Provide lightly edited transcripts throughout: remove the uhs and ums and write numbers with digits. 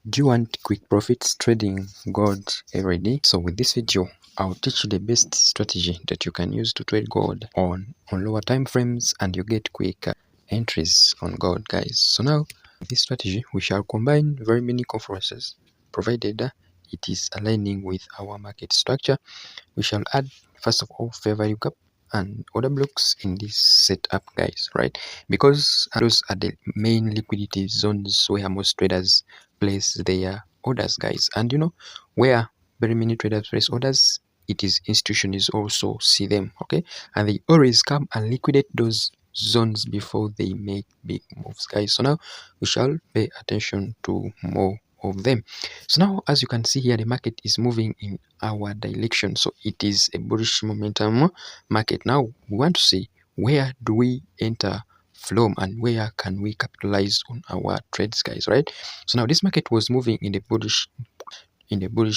Do you want quick profits trading gold every day? So with this video, I'll teach you the best strategy that you can use to trade gold on lower time frames, and you get quick entries on gold, guys. So now with this strategy, we shall combine very many conferences provided it is aligning with our market structure. We shall add first of all fair value gap and order blocks in this setup, guys, right? Because those are the main liquidity zones where most traders place their orders, guys. And you know, where very many traders place orders, it is institutions also see them, okay? And they always come and liquidate those zones before they make big moves, guys. So now we shall pay attention to more of them. So now, as you can see here, the market is moving in our direction, so it is a bullish momentum market. Now we want to see, where do we enter from and where can we capitalize on our trades, guys, right? So now this market was moving in the bullish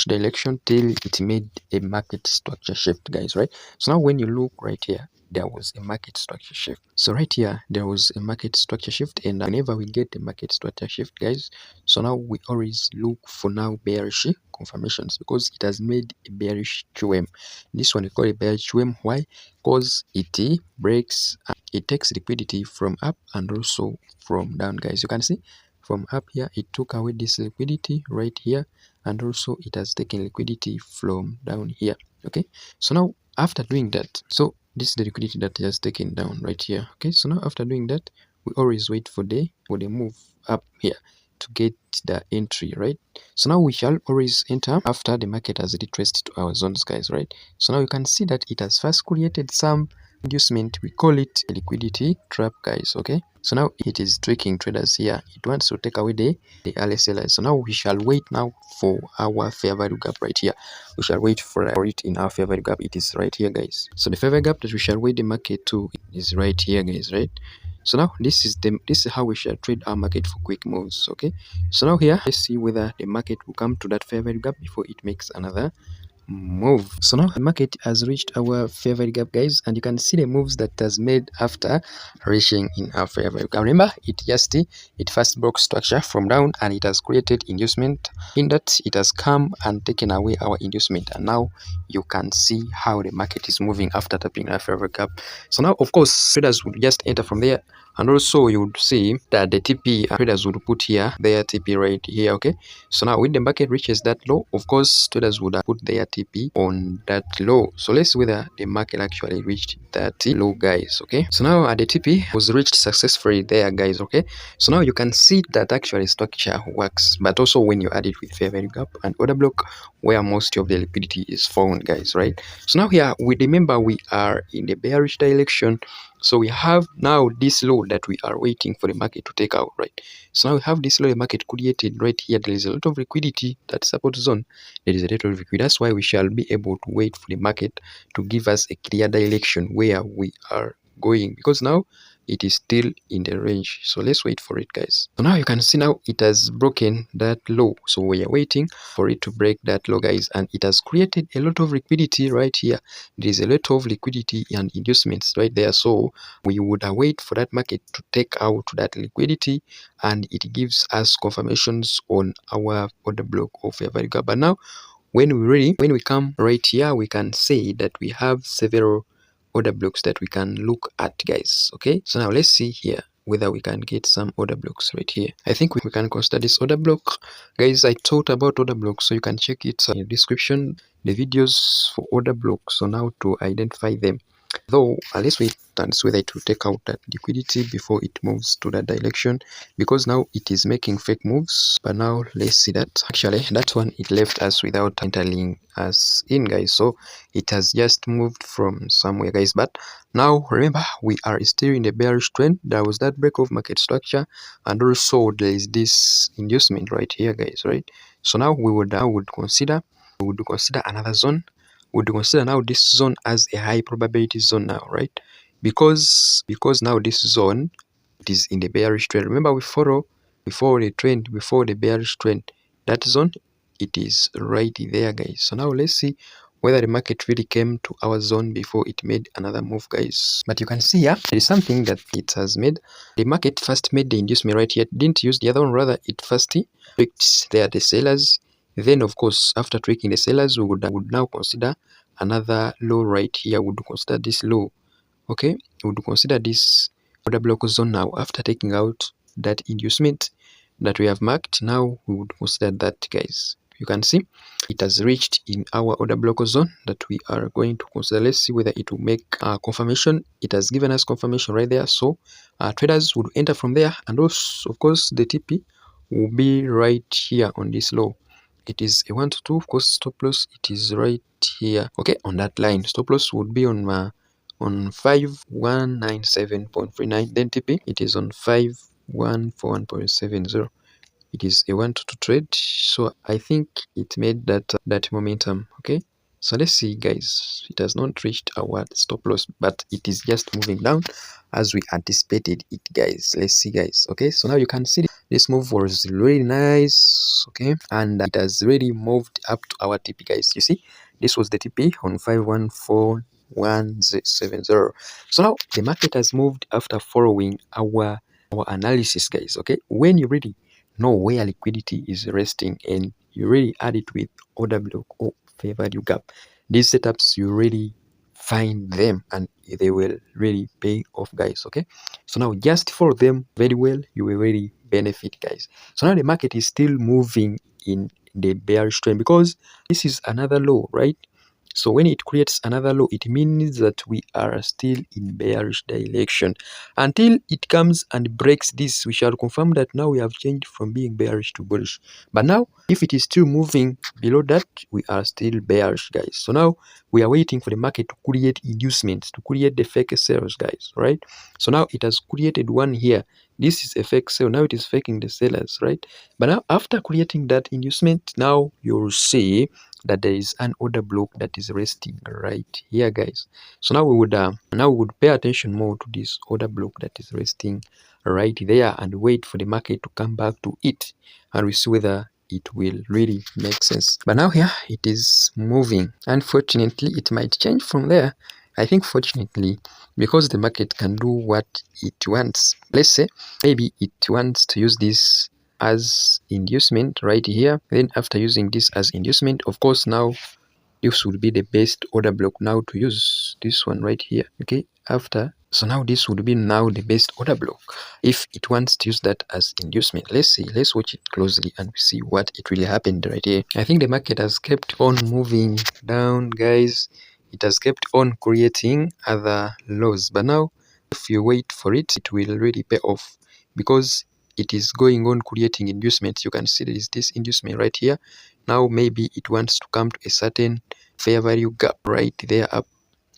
direction till it made a market structure shift, guys, right? So now when you look right here, there was a market structure shift. So right here there was a market structure shift, and whenever we get a market structure shift, guys, so now we always look for now bearish confirmations, because it has made a bearish QM. This one we call a bearish QM. Why? Because it breaks, it takes liquidity from up and also from down, guys. You can see from up here it took away this liquidity right here, and also it has taken liquidity from down here. Okay, so now after doing that, so this is the liquidity that it has taken down right here. Okay, so now after doing that, we always wait for the move up here to get the entry, right? So now we shall always enter after the market has retraced to our zones, guys, right? So now you can see that it has first created some inducement. We call it a liquidity trap, guys. Okay, so now it is tricking traders here. It wants to take away the LSLI. So now we shall wait now for our fair value gap right here. We shall wait for it in our fair value gap. It is right here, guys. So the fair value gap that we shall wait the market to is right here, guys, right? So now this is how we shall trade our market for quick moves. Okay, so now here let's see whether the market will come to that fair value gap before it makes another move. So now the market has reached our fair value gap, guys, and you can see the moves that has made after reaching in our fair value gap. Remember, it first broke structure from down, and it has created inducement. In that, it has come and taken away our inducement, and now you can see how the market is moving after tapping our fair value gap. So now, of course, traders would just enter from there, and also you would see that the TP traders would put here their TP right here. Okay, so now when the market reaches that low, of course traders would put their TP on that low. So let's see whether the market actually reached that low, guys. Okay, so now the TP was reached successfully there, guys. Okay, so now you can see that actually structure works, but also when you add it with fair value gap and order block, where most of the liquidity is found, guys, right? So now here we remember we are in the bearish direction. So we have now this low that we are waiting for the market to take out, right? So now we have this low the market created right here. There is a lot of liquidity, that support zone. There is a lot of liquidity. That's why we shall be able to wait for the market to give us a clear direction where we are going, because now it is still in the range. So let's wait for it, guys. So now you can see now it has broken that low. So we are waiting for it to break that low, guys, and it has created a lot of liquidity right here. There is a lot of liquidity and inducements right there. So we would wait for that market to take out that liquidity, and it gives us confirmations on our order block of fair value gap. But now when we come right here, we can say that we have several order blocks that we can look at, guys. Okay, so now let's see here whether we can get some order blocks right here. I think we can consider this order block, guys. I taught about order blocks, so you can check it in the description, the videos for order blocks, so now to identify them. Though let's wait and see whether it will take out that liquidity before it moves to that direction, because now it is making fake moves. But now let's see that actually that one, it left us without entering us in, guys. So it has just moved from somewhere, guys. But now remember, we are still in the bearish trend. There was that break of market structure, and also there is this inducement right here, guys, right? So now we would consider another zone. Would consider now this zone as a high probability zone now, right? Because now this zone, it is in the bearish trend. Remember, we follow the trend, before the bearish trend. That zone, it is right there, guys. So now let's see whether the market really came to our zone before it made another move, guys. But you can see here, there is something that it has made. The market first made the inducement right here. It didn't use the other one, rather it first tweaked there the sellers. Then, of course, after tweaking the sellers, we would now consider another low right here. We would consider this low. Okay, we would consider this order block zone now. After taking out that inducement that we have marked, now we would consider that, guys. You can see it has reached in our order block zone that we are going to consider. Let's see whether it will make confirmation. It has given us confirmation right there, so traders would enter from there, and also of course the TP will be right here on this low. It is a 1 to 2, of course. Stop loss, it is right here, okay, on that line. Stop loss would be on 5197.39. then TP it is on 5141.70. It is a 1 to 2 trade, so I think it made that momentum. Okay, so let's see, guys. It has not reached our stop loss, but it is just moving down as we anticipated it, guys. Let's see, guys. Okay, so now you can see this move was really nice. Okay, and it has really moved up to our TP, guys. You see, this was the TP on 514170. So now the market has moved after following our analysis, guys. Okay, when you really know where liquidity is resting and you really add it with order block or fair value gap, these setups, you really find them and they will really pay off, guys. Okay, so now just follow them very well, you will really benefit, guys. So now the market is still moving in the bearish trend because this is another low, right? So when it creates another low, it means that we are still in bearish direction. Until it comes and breaks this, we shall confirm that now we have changed from being bearish to bullish. But now, if it is still moving below that, we are still bearish, guys. So now we are waiting for the market to create inducements, to create the fake sales, guys, right? So now it has created one here. This is a fake sale. Now it is faking the sellers, right? But now after creating that inducement, now you'll see that there is an order block that is resting right here, guys. So now we would pay attention more to this order block that is resting right there and wait for the market to come back to it, and we see whether it will really make sense. But now here it is moving. Unfortunately, it might change from there. I think fortunately, because the market can do what it wants. Let's say maybe it wants to use this as inducement right here. Then after using this as inducement, of course, now this would be the best order block now to use, this one right here. Okay, after, so now this would be now the best order block if it wants to use that as inducement. Let's see, let's watch it closely and see what it really happened right here. I think the market has kept on moving down, guys. It has kept on creating other lows, but now if you wait for it, it will really pay off because it is going on creating inducements. You can see there is this inducement right here. Now maybe it wants to come to a certain fair value gap right there up.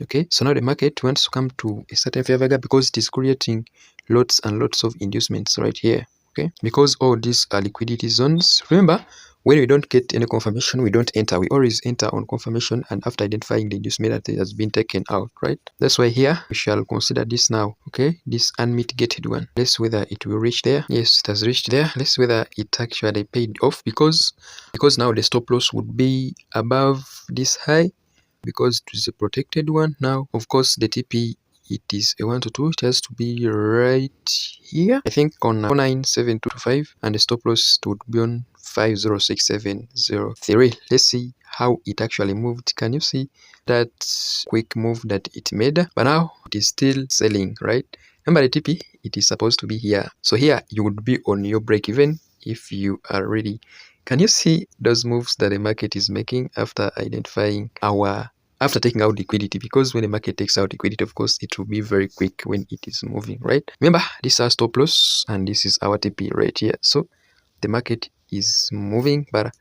Okay, so now the market wants to come to a certain fair value gap because it is creating lots and lots of inducements right here. Okay, because all these are liquidity zones. Remember, when we don't get any confirmation, we don't enter. We always enter on confirmation and after identifying the inducement that has been taken out, right? That's why here we shall consider this now. Okay, this unmitigated one. Let's see whether it will reach there. Yes, it has reached there. Let's see whether it actually paid off because now the stop loss would be above this high because it is a protected one. Now, of course, the TP, it is a 1 to 2. It has to be right here. I think on 497225, and the stop loss would be on 506703. Let's see how it actually moved. Can you see that quick move that it made? But now it is still selling, right? Remember the TP, it is supposed to be here. So here you would be on your break even if you are ready. Can you see those moves that the market is making after identifying after taking out liquidity? Because when the market takes out liquidity, of course, it will be very quick when it is moving, right? Remember, this is our stop loss and this is our TP right here. So the market is moving, but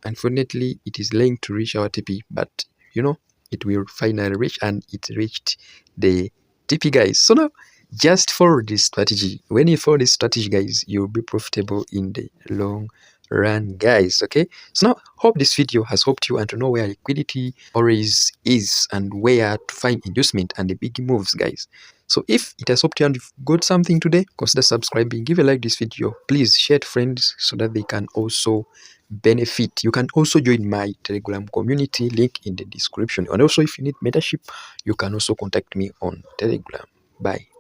unfortunately, it is late to reach our TP. But you know, it will finally reach, and it reached the TP, guys. So now, just follow this strategy. When you follow this strategy, guys, you'll be profitable in the long run, guys. Okay, so now hope this video has helped you and to know where liquidity always is and where to find inducement and the big moves, guys. So if it has helped you and you've got something today, consider subscribing, give a like this video, please share to friends so that they can also benefit. You can also join my Telegram community, link in the description. And also, if you need mentorship, you can also contact me on Telegram. Bye.